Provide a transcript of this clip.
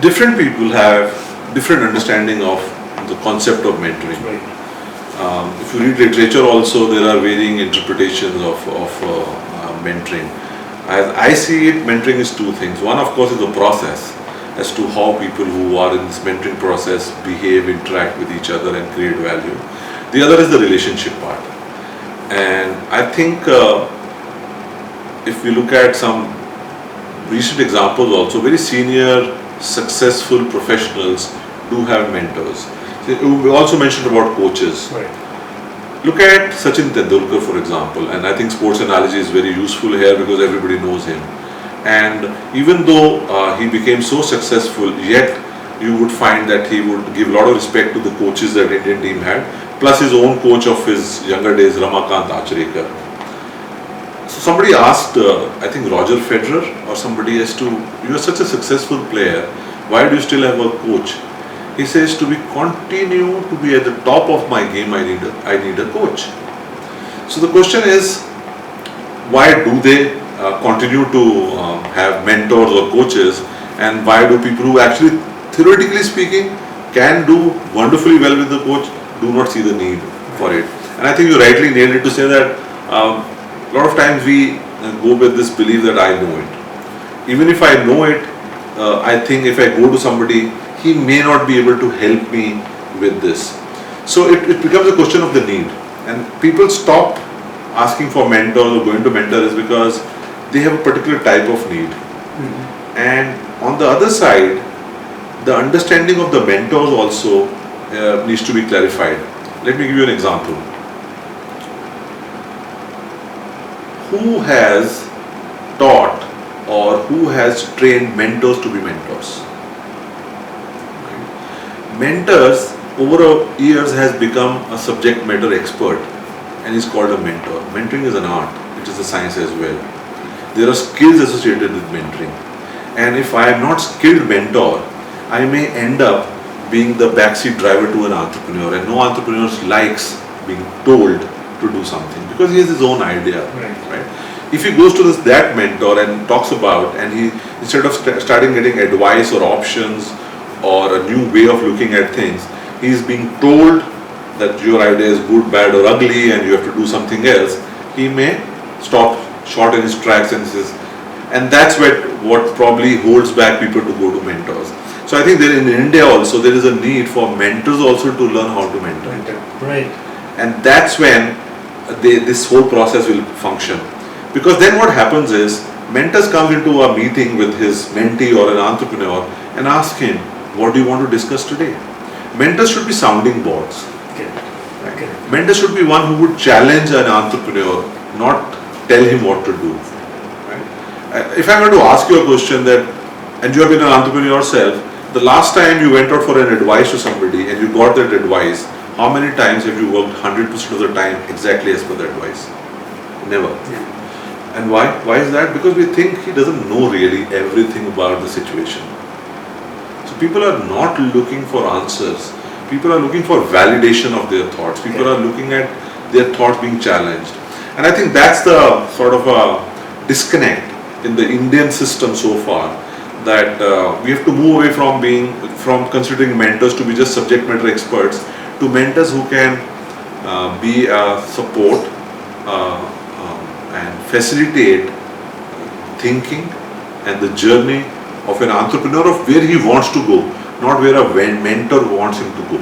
different people have different understanding of the concept of mentoring. Right. If you read literature also, there are varying interpretations of mentoring. As I see it, mentoring is two things. One, of course, is the process as to how people who are in this mentoring process behave, interact with each other and create value. The other is the relationship part. And I think if we look at some recent examples also, very senior, successful professionals do have mentors. We also mentioned about coaches. Right. Look at Sachin Tendulkar, for example, and I think sports analogy is very useful here because everybody knows him. And even though he became so successful, yet you would find that he would give a lot of respect to the coaches that Indian team had, plus his own coach of his younger days, Ramakant Achrekar. So somebody asked, I think Roger Federer or somebody, as to, you are such a successful player, why do you still have a coach? He says, to continue to be at the top of my game, I need a coach. So the question is, why do they continue to have mentors or coaches, and why do people who actually, theoretically speaking, can do wonderfully well with the coach, do not see the need for it? And I think you rightly nailed it to say that a lot of times we go with this belief that I know it. Even if I know it, I think if I go to somebody, he may not be able to help me with this. So it becomes a question of the need. And people stop asking for mentors or going to mentors because they have a particular type of need. Mm-hmm. And on the other side, the understanding of the mentors also needs to be clarified. Let me give you an example. Who has taught or who has trained mentors to be mentors? Mentors over years has become a subject matter expert and is called a mentor. Mentoring is an art, it is a science as well. There are skills associated with mentoring, and if I am not skilled mentor, I may end up being the backseat driver to an entrepreneur, and no entrepreneur likes being told to do something because he has his own idea. Right? If he goes to that mentor and talks about, and he, instead of starting getting advice or options or a new way of looking at things, he is being told that your idea is good, bad or ugly and you have to do something else, he may stop short in his tracks and says, and that's what probably holds back people to go to mentors. So I think that in India also there is a need for mentors also to learn how to mentor. Right. And that's when this whole process will function. Because then what happens is, mentors comes into a meeting with his mentee or an entrepreneur and ask him, what do you want to discuss today? Mentors should be sounding boards. Okay. Okay. Mentors should be one who would challenge an entrepreneur, not tell him what to do. Right? If I'm going to ask you a question that, and you have been an entrepreneur yourself, the last time you went out for an advice to somebody and you got that advice, how many times have you worked 100% of the time exactly as per the advice? Never. Yeah. And why? Why is that? Because we think he doesn't know really everything about the situation. So people are not looking for answers. People are looking for validation of their thoughts. People are looking at their thoughts being challenged. And I think that's the sort of a disconnect in the Indian system so far, that we have to move away from considering mentors to be just subject matter experts to mentors who can be a support and facilitate thinking and the journey of an entrepreneur of where he wants to go, not where a mentor wants him to go.